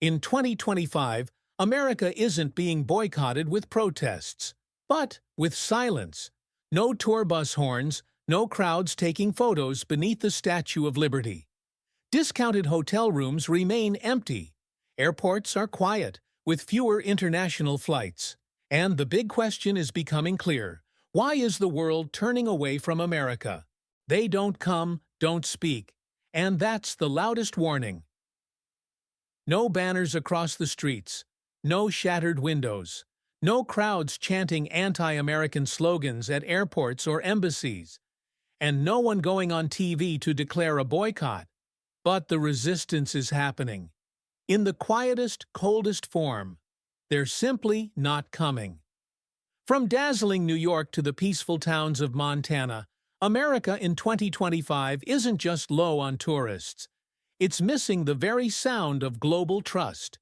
In 2025, America isn't being boycotted with protests, but with silence. No tour bus horns, no crowds taking photos beneath the Statue of Liberty. Discounted hotel rooms remain empty. Airports are quiet, with fewer international flights. And the big question is becoming clear. Why is the world turning away from America? They don't come, don't speak. And that's the loudest warning. No banners across the streets, no shattered windows, no crowds chanting anti-American slogans at airports or embassies, and no one going on TV to declare a boycott. But the resistance is happening. In the quietest, coldest form. They're simply not coming. From dazzling New York to the peaceful towns of Montana, America in 2025 isn't just low on tourists. It's missing the very sound of global trust.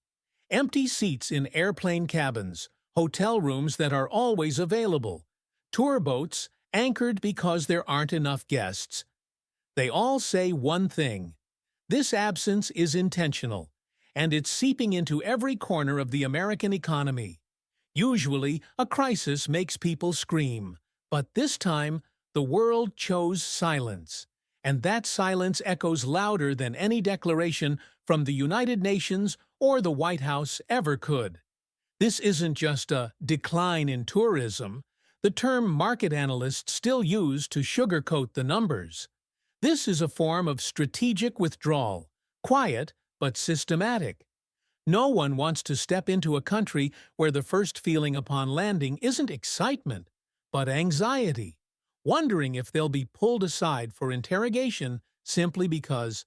Empty seats in airplane cabins, hotel rooms that are always available, tour boats anchored because there aren't enough guests. They all say one thing. This absence is intentional, and it's seeping into every corner of the American economy. Usually, a crisis makes people scream, but this time, the world chose silence. And that silence echoes louder than any declaration from the United Nations or the White House ever could. This isn't just a decline in tourism, the term market analysts still use to sugarcoat the numbers. This is a form of strategic withdrawal, quiet but systematic. No one wants to step into a country where the first feeling upon landing isn't excitement, but anxiety. Wondering if they'll be pulled aside for interrogation simply because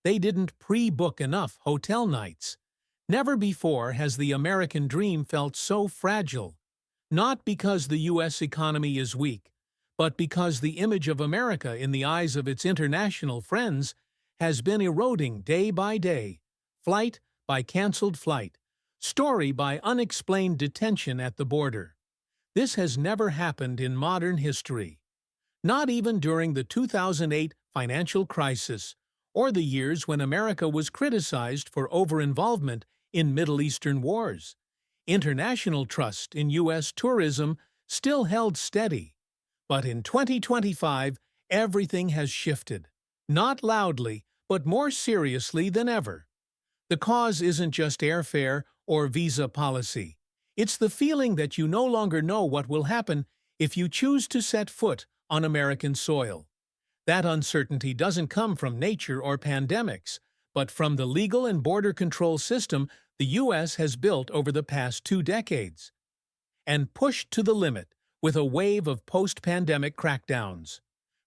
they didn't pre-book enough hotel nights. Never before has the American dream felt so fragile. Not because the U.S. economy is weak, but because the image of America in the eyes of its international friends has been eroding day by day, flight by canceled flight, story by unexplained detention at the border. This has never happened in modern history. Not even during the 2008 financial crisis or the years when America was criticized for over-involvement in Middle Eastern wars. International trust in U.S. tourism still held steady. But in 2025, everything has shifted. Not loudly, but more seriously than ever. The cause isn't just airfare or visa policy. It's the feeling that you no longer know what will happen if you choose to set foot on American soil. That uncertainty doesn't come from nature or pandemics, but from the legal and border control system the U.S. has built over the past 2 decades, and pushed to the limit with a wave of post-pandemic crackdowns.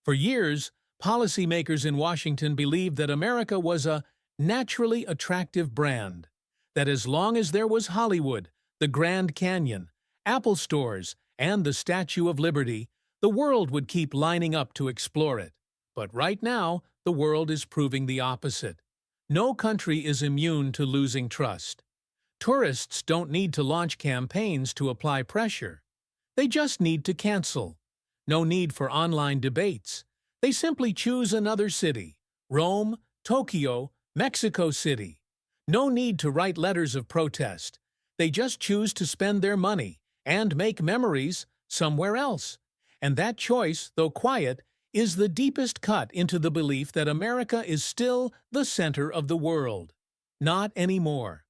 For years, policymakers in Washington believed that America was a naturally attractive brand, that as long as there was Hollywood, the Grand Canyon, Apple stores, and the Statue of Liberty, the world would keep lining up to explore it. But right now, the world is proving the opposite. No country is immune to losing trust. Tourists don't need to launch campaigns to apply pressure. They just need to cancel. No need for online debates. They simply choose another city. Rome, Tokyo, Mexico City. No need to write letters of protest. They just choose to spend their money and make memories somewhere else. And that choice, though quiet, is the deepest cut into the belief that America is still the center of the world. Not anymore.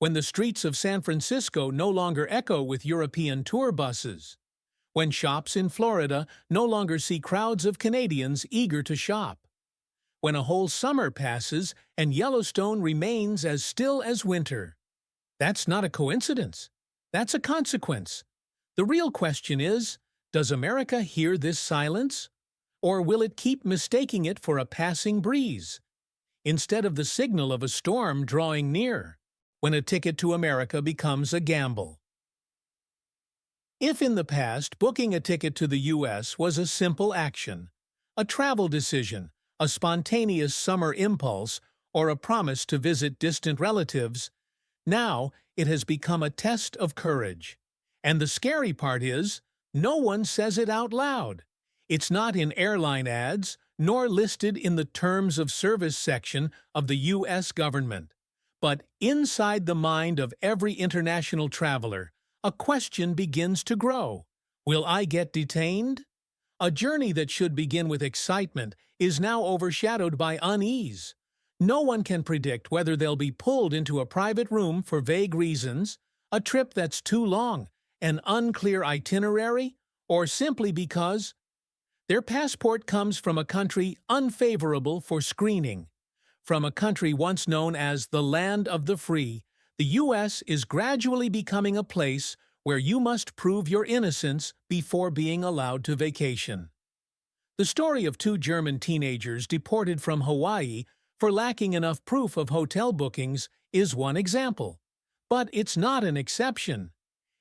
When the streets of San Francisco no longer echo with European tour buses. When shops in Florida no longer see crowds of Canadians eager to shop. When a whole summer passes and Yellowstone remains as still as winter. That's not a coincidence. That's a consequence. The real question is, does America hear this silence? Or will it keep mistaking it for a passing breeze, instead of the signal of a storm drawing near, when a ticket to America becomes a gamble? If in the past booking a ticket to the U.S. was a simple action, a travel decision, a spontaneous summer impulse, or a promise to visit distant relatives, now it has become a test of courage. And the scary part is, no one says it out loud. It's not in airline ads, nor listed in the Terms of Service section of the U.S. government. But inside the mind of every international traveler, a question begins to grow. Will I get detained? A journey that should begin with excitement is now overshadowed by unease. No one can predict whether they'll be pulled into a private room for vague reasons, a trip that's too long, an unclear itinerary, or simply because their passport comes from a country unfavorable for screening. From a country once known as the land of the free, the U.S. is gradually becoming a place where you must prove your innocence before being allowed to vacation. The story of two German teenagers deported from Hawaii for lacking enough proof of hotel bookings is one example. But it's not an exception.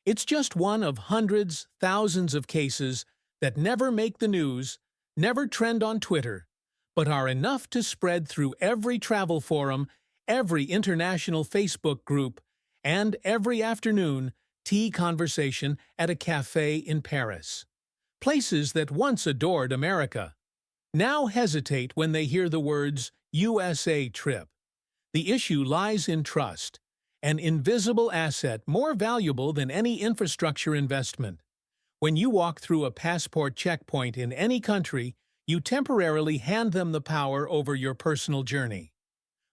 It's just one of hundreds, thousands of cases that never make the news, never trend on Twitter, but are enough to spread through every travel forum, every international Facebook group, and every afternoon tea conversation at a cafe in Paris. Places that once adored America now hesitate when they hear the words USA trip. The issue lies in trust, an invisible asset more valuable than any infrastructure investment. When you walk through a passport checkpoint in any country, you temporarily hand them the power over your personal journey.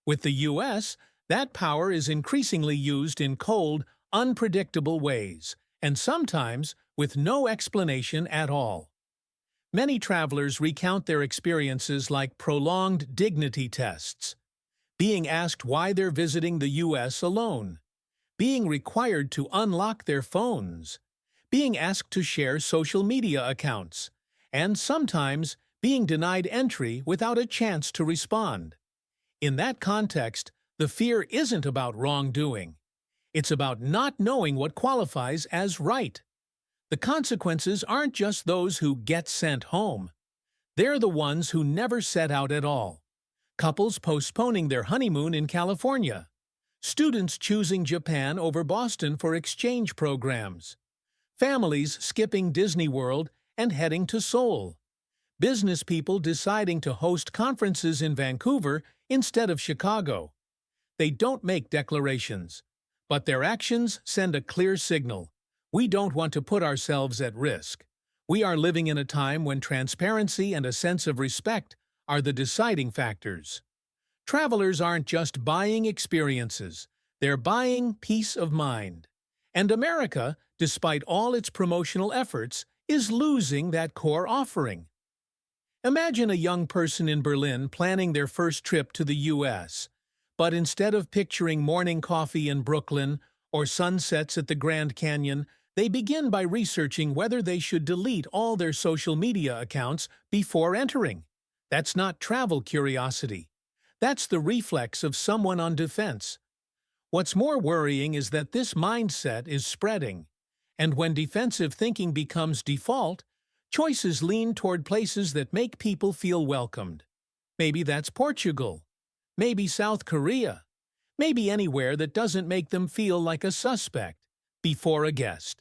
With the U.S., that power is increasingly used in cold, unpredictable ways, and sometimes with no explanation at all. Many travelers recount their experiences like prolonged dignity tests, being asked why they're visiting the U.S. alone, being required to unlock their phones, being asked to share social media accounts, and sometimes being denied entry without a chance to respond. In that context, the fear isn't about wrongdoing. It's about not knowing what qualifies as right. The consequences aren't just those who get sent home. They're the ones who never set out at all. Couples postponing their honeymoon in California. Students choosing Japan over Boston for exchange programs. Families skipping Disney World and heading to Seoul. Business people deciding to host conferences in Vancouver instead of Chicago. They don't make declarations, but their actions send a clear signal. We don't want to put ourselves at risk. We are living in a time when transparency and a sense of respect are the deciding factors. Travelers aren't just buying experiences, they're buying peace of mind. And America, despite all its promotional efforts, is losing that core offering. Imagine a young person in Berlin planning their first trip to the U.S., but instead of picturing morning coffee in Brooklyn or sunsets at the Grand Canyon, they begin by researching whether they should delete all their social media accounts before entering. That's not travel curiosity. That's the reflex of someone on defense. What's more worrying is that this mindset is spreading, and when defensive thinking becomes default, choices lean toward places that make people feel welcomed. Maybe that's Portugal. Maybe South Korea. Maybe anywhere that doesn't make them feel like a suspect before a guest.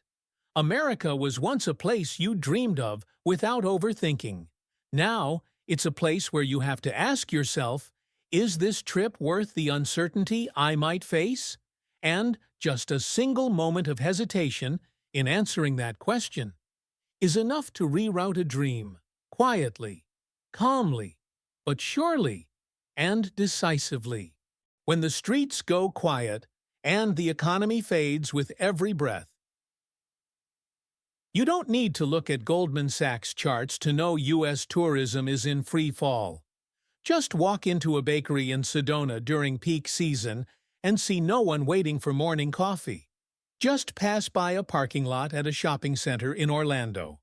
America was once a place you dreamed of without overthinking. Now, it's a place where you have to ask yourself, is this trip worth the uncertainty I might face? And just a single moment of hesitation in answering that question is enough to reroute a dream, quietly, calmly, but surely, and decisively. When the streets go quiet and the economy fades with every breath. You don't need to look at Goldman Sachs charts to know U.S. tourism is in free fall. Just walk into a bakery in Sedona during peak season and see no one waiting for morning coffee. Just pass by a parking lot at a shopping center in Orlando,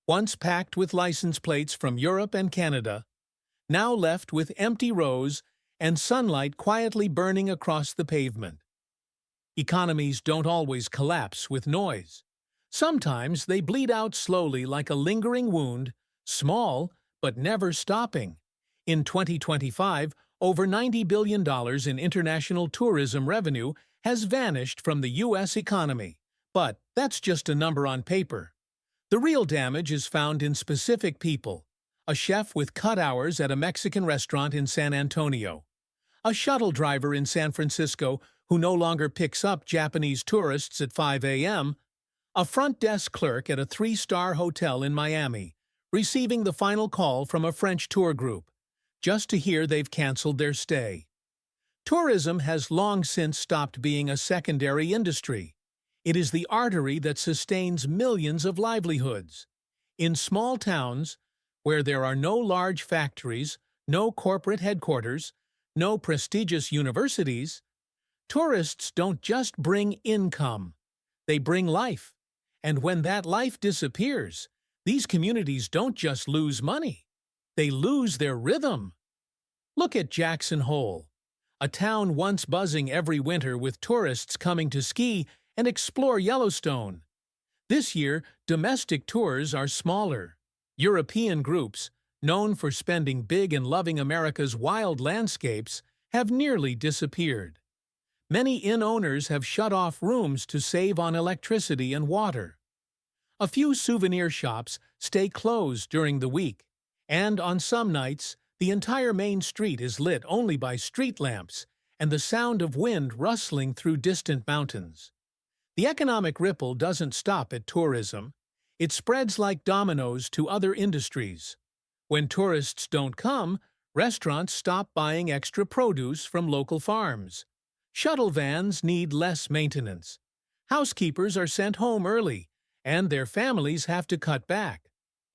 once packed with license plates from Europe and Canada, now left with empty rows and sunlight quietly burning across the pavement. Economies don't always collapse with noise. Sometimes they bleed out slowly like a lingering wound, small but never stopping. In 2025, over $90 billion in international tourism revenue has vanished from the U.S. economy. But that's just a number on paper. The real damage is found in specific people. A chef with cut hours at a Mexican restaurant in San Antonio. a shuttle driver in San Francisco who no longer picks up Japanese tourists at 5 a.m., a front desk clerk at a three-star hotel in Miami, receiving the final call from a French tour group, just to hear they've canceled their stay. Tourism has long since stopped being a secondary industry. It is the artery that sustains millions of livelihoods. In small towns, where there are no large factories, no corporate headquarters, no prestigious universities, tourists don't just bring income, they bring life. And when that life disappears, these communities don't just lose money, they lose their rhythm. Look at Jackson Hole, a town once buzzing every winter with tourists coming to ski and explore Yellowstone. This year, domestic tours are smaller. European groups, known for spending big and loving America's wild landscapes, have nearly disappeared. Many inn owners have shut off rooms to save on electricity and water. A few souvenir shops stay closed during the week, and on some nights, the entire main street is lit only by street lamps and the sound of wind rustling through distant mountains. The economic ripple doesn't stop at tourism. It spreads like dominoes to other industries. When tourists don't come, restaurants stop buying extra produce from local farms. Shuttle vans need less maintenance. Housekeepers are sent home early, and their families have to cut back.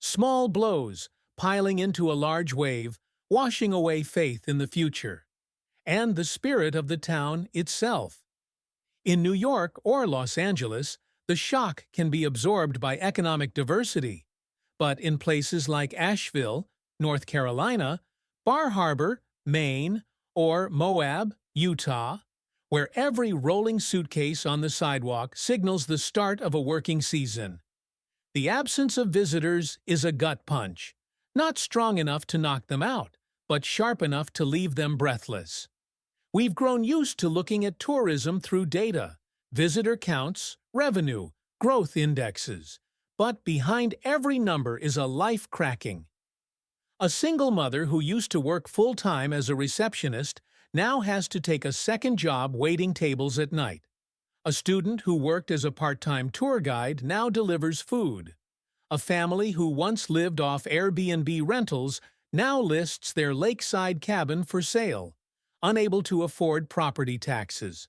Small blows, piling into a large wave, washing away faith in the future, and the spirit of the town itself. In New York or Los Angeles, the shock can be absorbed by economic diversity, but in places like Asheville, North Carolina, Bar Harbor, Maine, or Moab, Utah, where every rolling suitcase on the sidewalk signals the start of a working season, the absence of visitors is a gut punch, not strong enough to knock them out, but sharp enough to leave them breathless. We've grown used to looking at tourism through data, visitor counts, revenue, growth indexes. But behind every number is a life cracking. A single mother who used to work full-time as a receptionist now has to take a second job waiting tables at night. A student who worked as a part-time tour guide now delivers food. A family who once lived off Airbnb rentals now lists their lakeside cabin for sale, unable to afford property taxes.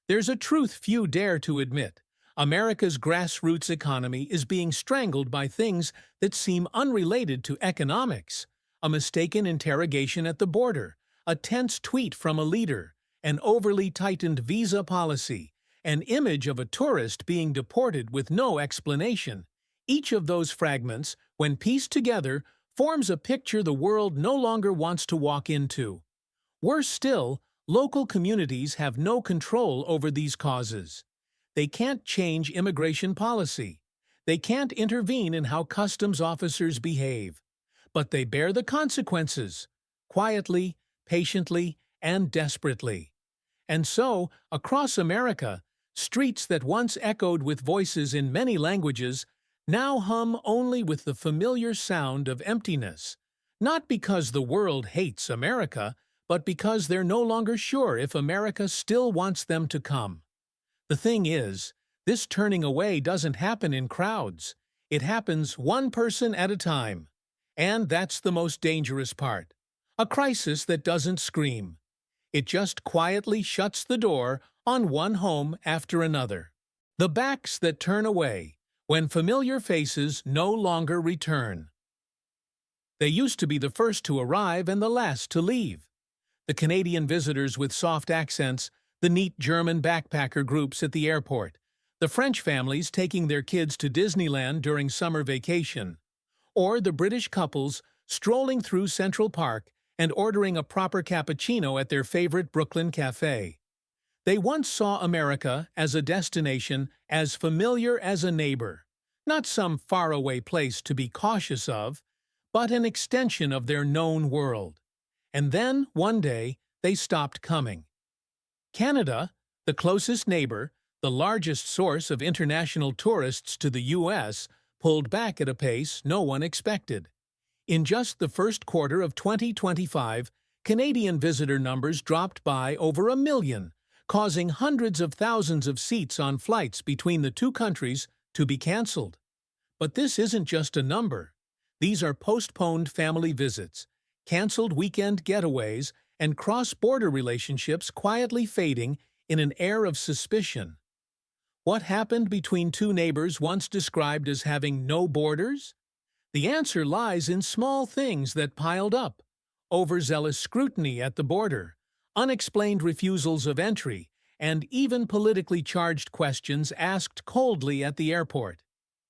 There's a truth few dare to admit. America's grassroots economy is being strangled by things that seem unrelated to economics. A mistaken interrogation at the border, a tense tweet from a leader, an overly tightened visa policy, an image of a tourist being deported with no explanation. Each of those fragments, when pieced together, forms a picture the world no longer wants to walk into. Worse still, local communities have no control over these causes. They can't change immigration policy. They can't intervene in how customs officers behave. But they bear the consequences, quietly, patiently, and desperately. And so, across America, streets that once echoed with voices in many languages now hum only with the familiar sound of emptiness, not because the world hates America, but because they're no longer sure if America still wants them to come. The thing is, this turning away doesn't happen in crowds. It happens one person at a time. And that's the most dangerous part. A crisis that doesn't scream. It just quietly shuts the door on one home after another. The backs that turn away when familiar faces no longer return. They used to be the first to arrive and the last to leave. The Canadian visitors with soft accents, the neat German backpacker groups at the airport, the French families taking their kids to Disneyland during summer vacation, or the British couples strolling through Central Park and ordering a proper cappuccino at their favorite Brooklyn cafe. They once saw America as a destination as familiar as a neighbor, not some faraway place to be cautious of, but an extension of their known world. And then, one day, they stopped coming. Canada, the closest neighbor, the largest source of international tourists to the U.S., pulled back at a pace no one expected. In just the first quarter of 2025, Canadian visitor numbers dropped by over 1 million, causing hundreds of thousands of seats on flights between the two countries to be cancelled. But this isn't just a number. These are postponed family visits, cancelled weekend getaways, and cross-border relationships quietly fading in an air of suspicion. What happened between two neighbors once described as having no borders? The answer lies in small things that piled up: overzealous scrutiny at the border, unexplained refusals of entry, and even politically charged questions asked coldly at the airport.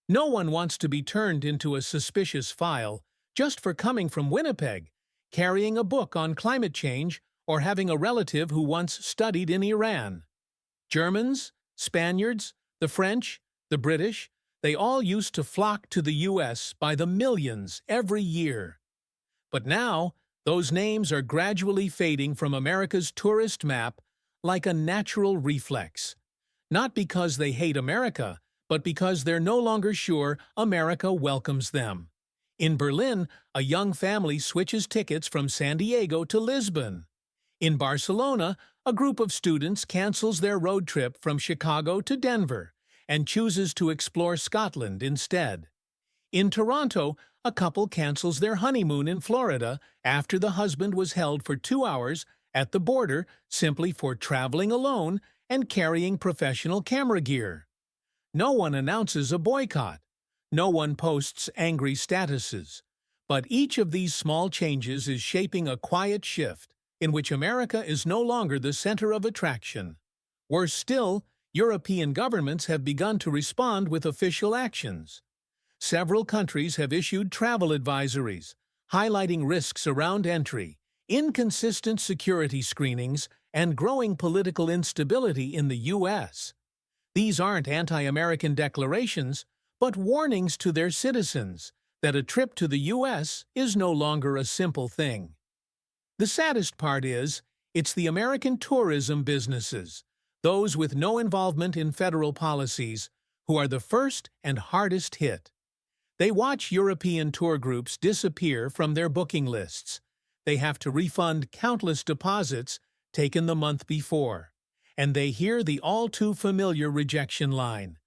No one wants to be turned into a suspicious file just for coming from Winnipeg, carrying a book on climate change, or having a relative who once studied in Iran. Germans, Spaniards, the French, the British, they all used to flock to the U.S. by the millions every year. But now, those names are gradually fading from America's tourist map like a natural reflex. Not because they hate America, but because they're no longer sure America welcomes them. In Berlin, a young family switches tickets from San Diego to Lisbon. In Barcelona, a group of students cancels their road trip from Chicago to Denver and chooses to explore Scotland instead. In Toronto, a couple cancels their honeymoon in Florida after the husband was held for 2 hours at the border simply for traveling alone and carrying professional camera gear. No one announces a boycott. No one posts angry statuses. But each of these small changes is shaping a quiet shift in which America is no longer the center of attraction. Worse still, European governments have begun to respond with official actions. Several countries have issued travel advisories, highlighting risks around entry, inconsistent security screenings, and growing political instability in the U.S. These aren't anti-American declarations, but warnings to their citizens that a trip to the U.S. is no longer a simple thing. The saddest part is, it's the American tourism businesses, those with no involvement in federal policies, who are the first and hardest hit. They watch European tour groups disappear from their booking lists. They have to refund countless deposits taken the month before. And they hear the all-too-familiar rejection line: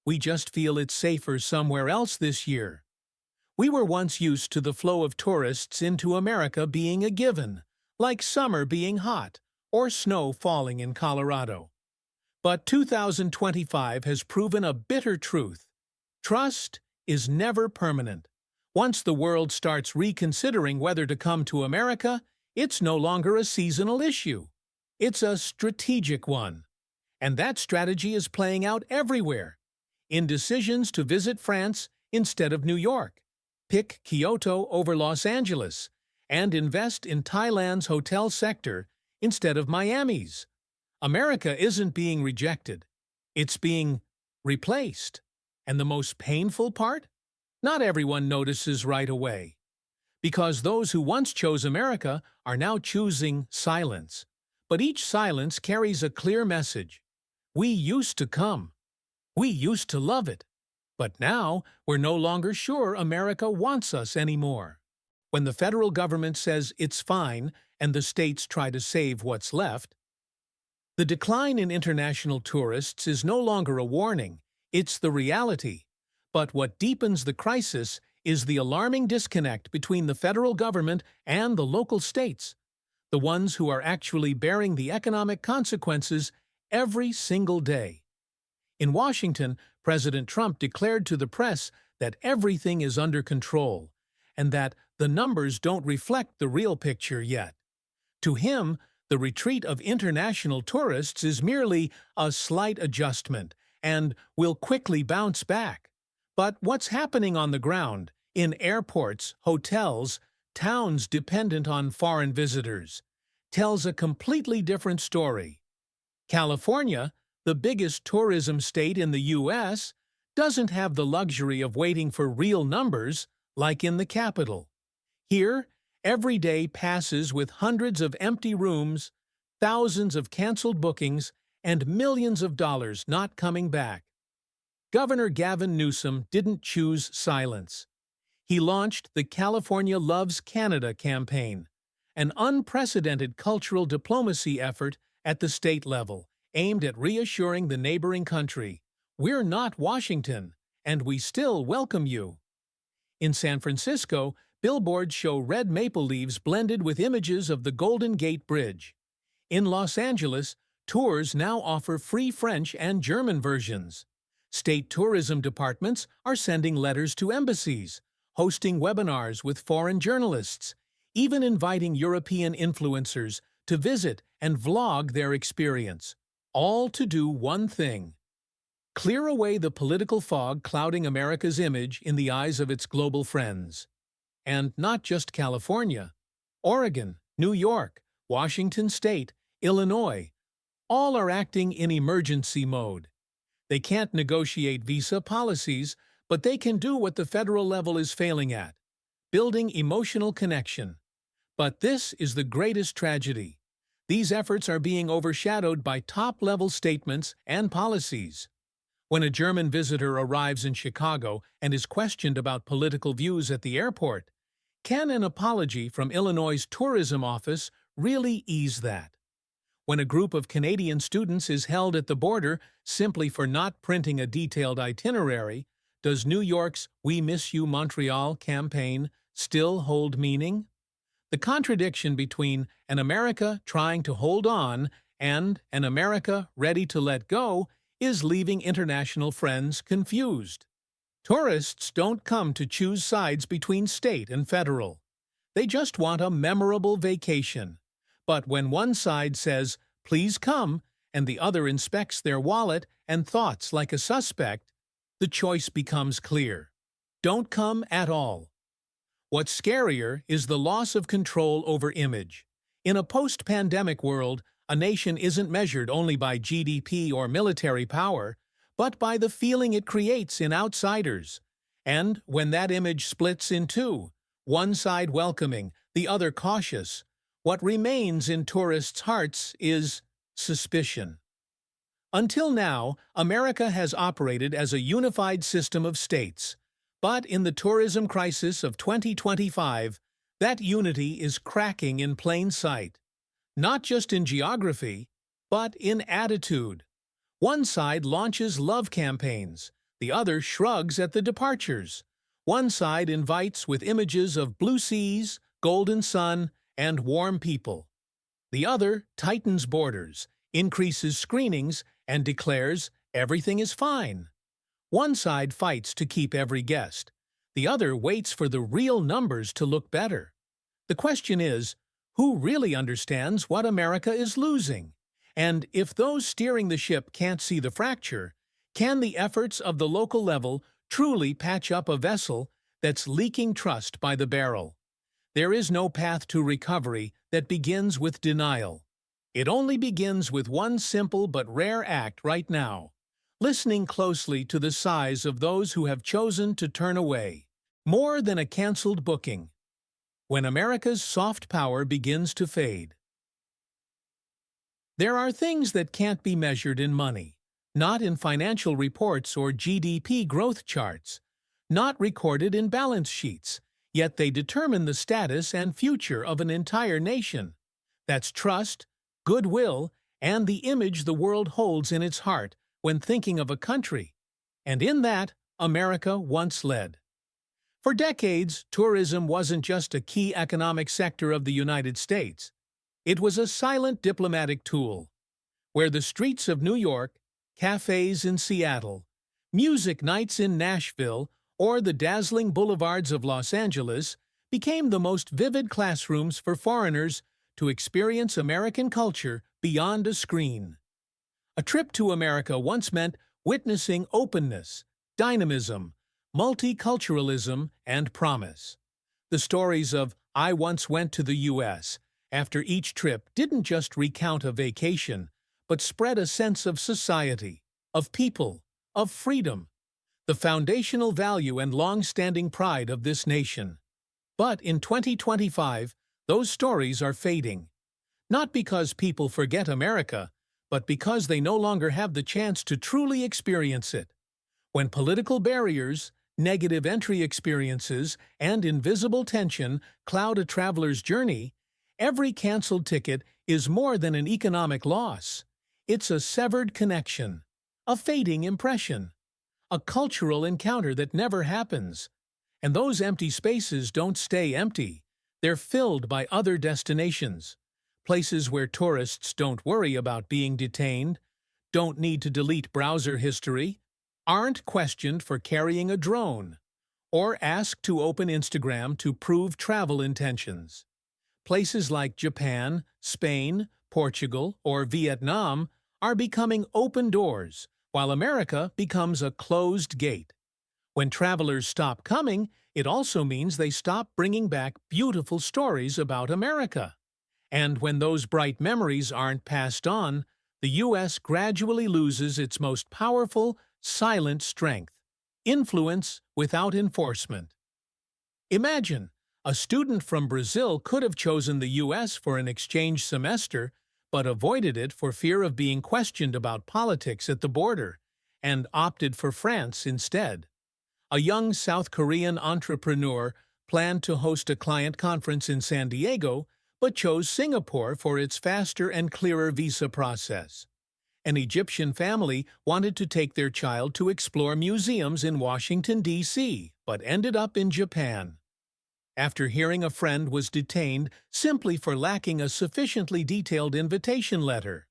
"We just feel it's safer somewhere else this year." We were once used to the flow of tourists into America being a given, like summer being hot or snow falling in Colorado. But 2025 has proven a bitter truth. Trust is never permanent. Once the world starts reconsidering whether to come to America, it's no longer a seasonal issue. It's a strategic one. And that strategy is playing out everywhere. In decisions to visit France instead of New York, pick Kyoto over Los Angeles, and invest in Thailand's hotel sector instead of Miami's. America isn't being rejected. It's being replaced. And the most painful part? Not everyone notices right away. Because those who once chose America are now choosing silence. But each silence carries a clear message. We used to come. We used to love it. But now, we're no longer sure America wants us anymore. When the federal government says it's fine and the states try to save what's left, the decline in international tourists is no longer a warning, it's the reality. But what deepens the crisis is the alarming disconnect between the federal government and the local states, the ones who are actually bearing the economic consequences every single day. In Washington, President Trump declared to the press that everything is under control and that the numbers don't reflect the real picture yet. To him, the retreat of international tourists is merely a slight adjustment and will quickly bounce back. But what's happening on the ground, in airports, hotels, towns dependent on foreign visitors, tells a completely different story. California, the biggest tourism state in the U.S., doesn't have the luxury of waiting for real numbers like in the capital. Here, every day passes with hundreds of empty rooms, thousands of canceled bookings, and millions of dollars not coming back. Governor Gavin Newsom didn't choose silence. He launched the California Loves Canada campaign, an unprecedented cultural diplomacy effort at the state level, aimed at reassuring the neighboring country, "We're not Washington, and we still welcome you." In San Francisco, billboards show red maple leaves blended with images of the Golden Gate Bridge. In Los Angeles, tours now offer free French and German versions. State tourism departments are sending letters to embassies, hosting webinars with foreign journalists, even inviting European influencers to visit and vlog their experience, all to do one thing: clear away the political fog clouding America's image in the eyes of its global friends. And not just California. Oregon, New York, Washington State, Illinois, all are acting in emergency mode. They can't negotiate visa policies, but they can do what the federal level is failing at: building emotional connection. But this is the greatest tragedy. These efforts are being overshadowed by top-level statements and policies. When a German visitor arrives in Chicago and is questioned about political views at the airport, can an apology from Illinois' tourism office really ease that? When a group of Canadian students is held at the border simply for not printing a detailed itinerary, does New York's "We Miss You Montreal" campaign still hold meaning? The contradiction between an America trying to hold on and an America ready to let go is leaving international friends confused. Tourists don't come to choose sides between state and federal. They just want a memorable vacation. But when one side says, "Please come," and the other inspects their wallet and thoughts like a suspect, the choice becomes clear: don't come at all. What's scarier is the loss of control over image. In a post-pandemic world, a nation isn't measured only by GDP or military power, but by the feeling it creates in outsiders. And when that image splits in two, one side welcoming, the other cautious, what remains in tourists' hearts is suspicion. Until now, America has operated as a unified system of states. But in the tourism crisis of 2025, that unity is cracking in plain sight. Not just in geography, but in attitude. One side launches love campaigns, the other shrugs at the departures. One side invites with images of blue seas, golden sun, and warm people. The other tightens borders, increases screenings, and declares everything is fine. One side fights to keep every guest. The other waits for the real numbers to look better. The question is, who really understands what America is losing? And if those steering the ship can't see the fracture, can the efforts of the local level truly patch up a vessel that's leaking trust by the barrel? There is no path to recovery that begins with denial. It only begins with one simple but rare act right now: listening closely to the sighs of those who have chosen to turn away. More than a canceled booking. When America's soft power begins to fade. There are things that can't be measured in money, not in financial reports or GDP growth charts, not recorded in balance sheets, yet they determine the status and future of an entire nation. That's trust, goodwill, and the image the world holds in its heart when thinking of a country. And in that, America once led. For decades, tourism wasn't just a key economic sector of the United States. It was a silent diplomatic tool, where the streets of New York, cafes in Seattle, music nights in Nashville, or the dazzling boulevards of Los Angeles became the most vivid classrooms for foreigners to experience American culture beyond a screen. A trip to America once meant witnessing openness, dynamism, multiculturalism, and promise. The stories of "I once went to the U.S." after each trip didn't just recount a vacation, but spread a sense of society, of people, of freedom, the foundational value and long-standing pride of this nation. But in 2025, those stories are fading. Not because people forget America, but because they no longer have the chance to truly experience it. When political barriers, negative entry experiences, and invisible tension cloud a traveler's journey, Every canceled ticket is more than an economic loss. It's a severed connection, a fading impression, a cultural encounter that never happens. And those empty spaces don't stay empty. They're filled by other destinations, places where tourists don't worry about being detained, don't need to delete browser history, aren't questioned for carrying a drone, or asked to open Instagram to prove travel intentions. Places like Japan, Spain, Portugal, or Vietnam are becoming open doors, while America becomes a closed gate. When travelers stop coming, it also means they stop bringing back beautiful stories about America. And when those bright memories aren't passed on, the U.S. gradually loses its most powerful, silent strength: influence without enforcement. Imagine, a student from Brazil could have chosen the U.S. for an exchange semester, but avoided it for fear of being questioned about politics at the border, and opted for France instead. A young South Korean entrepreneur planned to host a client conference in San Diego, but chose Singapore for its faster and clearer visa process. An Egyptian family wanted to take their child to explore museums in Washington, D.C., but ended up in Japan. After hearing a friend was detained simply for lacking a sufficiently detailed invitation letter.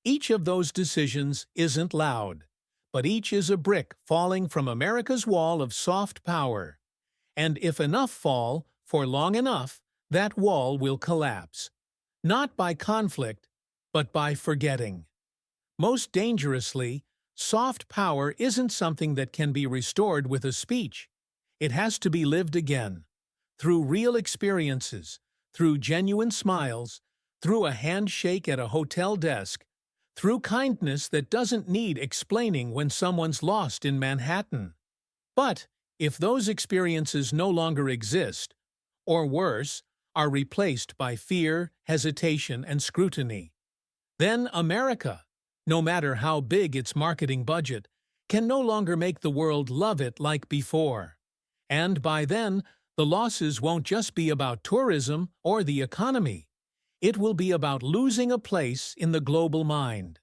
Each of those decisions isn't loud, but each is a brick falling from America's wall of soft power. And if enough fall, for long enough, that wall will collapse. Not by conflict, but by forgetting. Most dangerously, soft power isn't something that can be restored with a speech. It has to be lived again, through real experiences, through genuine smiles, through a handshake at a hotel desk, through kindness that doesn't need explaining when someone's lost in Manhattan. But if those experiences no longer exist, or worse, are replaced by fear, hesitation, and scrutiny, then America, no matter how big its marketing budget, can no longer make the world love it like before. And by then, the losses won't just be about tourism or the economy. It will be about losing a place in the global mind.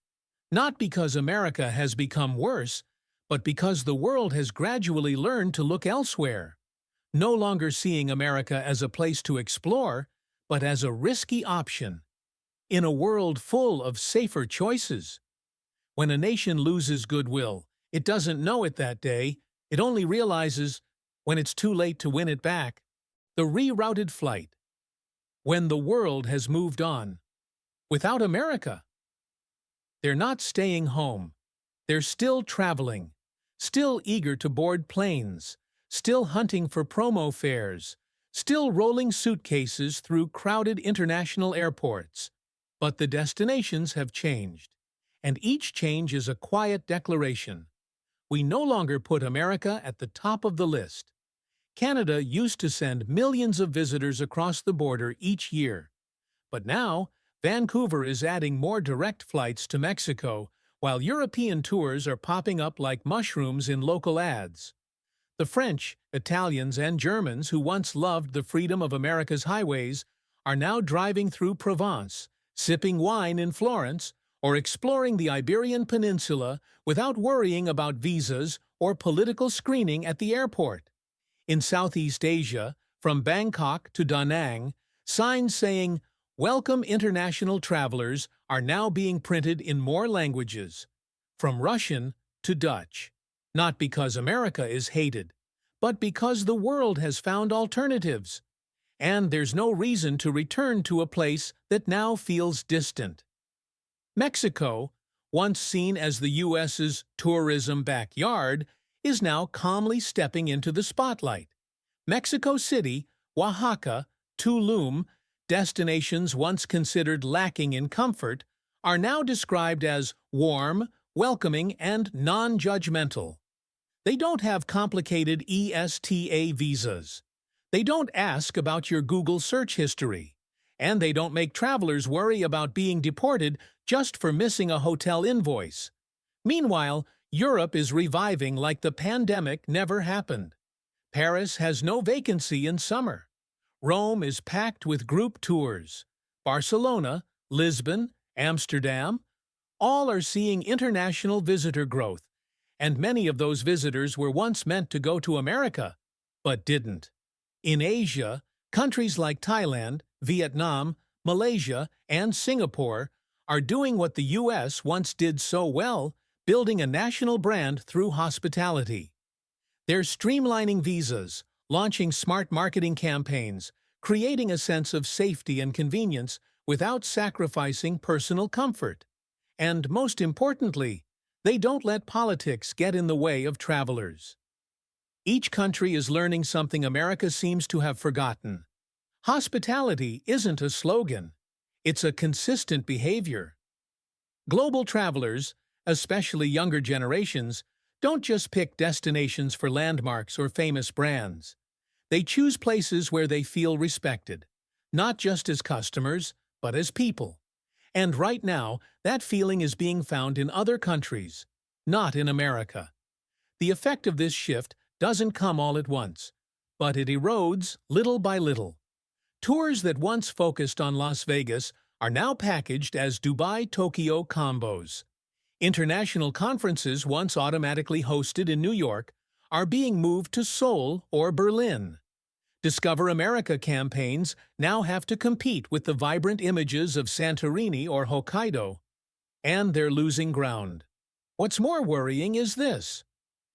Not because America has become worse, but because the world has gradually learned to look elsewhere, no longer seeing America as a place to explore, but as a risky option, in a world full of safer choices. When a nation loses goodwill, it doesn't know it that day, it only realizes, when it's too late to win it back, the rerouted flight. When the world has moved on. Without America. They're not staying home. They're still traveling, still eager to board planes, still hunting for promo fares, still rolling suitcases through crowded international airports. But the destinations have changed, and each change is a quiet declaration. We no longer put America at the top of the list. Canada used to send millions of visitors across the border each year. But now, Vancouver is adding more direct flights to Mexico, while European tours are popping up like mushrooms in local ads. The French, Italians, and Germans who once loved the freedom of America's highways are now driving through Provence, sipping wine in Florence, or exploring the Iberian Peninsula without worrying about visas or political screening at the airport. In Southeast Asia, from Bangkok to Da Nang, signs saying, "Welcome international travelers" are now being printed in more languages, from Russian to Dutch. Not because America is hated, but because the world has found alternatives. And there's no reason to return to a place that now feels distant. Mexico, once seen as the U.S.'s tourism backyard, is now calmly stepping into the spotlight. Mexico City, Oaxaca, Tulum, destinations once considered lacking in comfort, are now described as warm, welcoming, and non-judgmental. They don't have complicated ESTA visas. They don't ask about your Google search history. And they don't make travelers worry about being deported just for missing a hotel invoice. Meanwhile, Europe is reviving like the pandemic never happened. Paris has no vacancy in summer. Rome is packed with group tours. Barcelona, Lisbon, Amsterdam, all are seeing international visitor growth, and many of those visitors were once meant to go to America, but didn't. In Asia, countries like Thailand, Vietnam, Malaysia, and Singapore are doing what the U.S. once did so well, building a national brand through hospitality. They're streamlining visas, launching smart marketing campaigns, creating a sense of safety and convenience without sacrificing personal comfort. And most importantly, they don't let politics get in the way of travelers. Each country is learning something America seems to have forgotten. Hospitality isn't a slogan. It's a consistent behavior. Global travelers, especially younger generations, don't just pick destinations for landmarks or famous brands. They choose places where they feel respected, not just as customers, but as people. And right now, that feeling is being found in other countries, not in America. The effect of this shift doesn't come all at once, but it erodes little by little. Tours that once focused on Las Vegas are now packaged as Dubai-Tokyo combos. International conferences once automatically hosted in New York are being moved to Seoul or Berlin. Discover America campaigns now have to compete with the vibrant images of Santorini or Hokkaido, and they're losing ground. What's more worrying is this.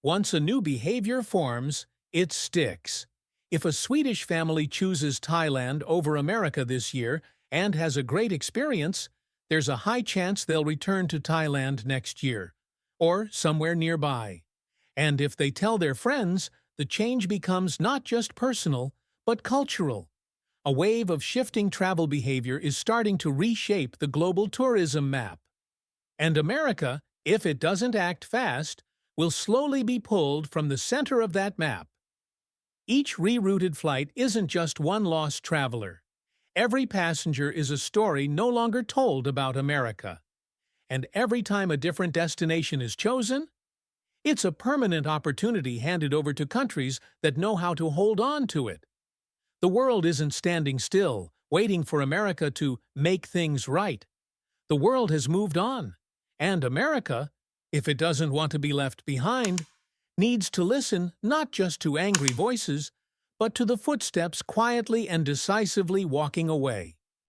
Once a new behavior forms, it sticks. If a Swedish family chooses Thailand over America this year and has a great experience, there's a high chance they'll return to Thailand next year, or somewhere nearby. And if they tell their friends, the change becomes not just personal, but cultural. A wave of shifting travel behavior is starting to reshape the global tourism map. And America, if it doesn't act fast, will slowly be pulled from the center of that map. Each rerouted flight isn't just one lost traveler. Every passenger is a story no longer told about America. And every time a different destination is chosen, it's a permanent opportunity handed over to countries that know how to hold on to it. The world isn't standing still, waiting for America to make things right. The world has moved on, and America, if it doesn't want to be left behind, needs to listen not just to angry voices, but to the footsteps quietly and decisively walking away.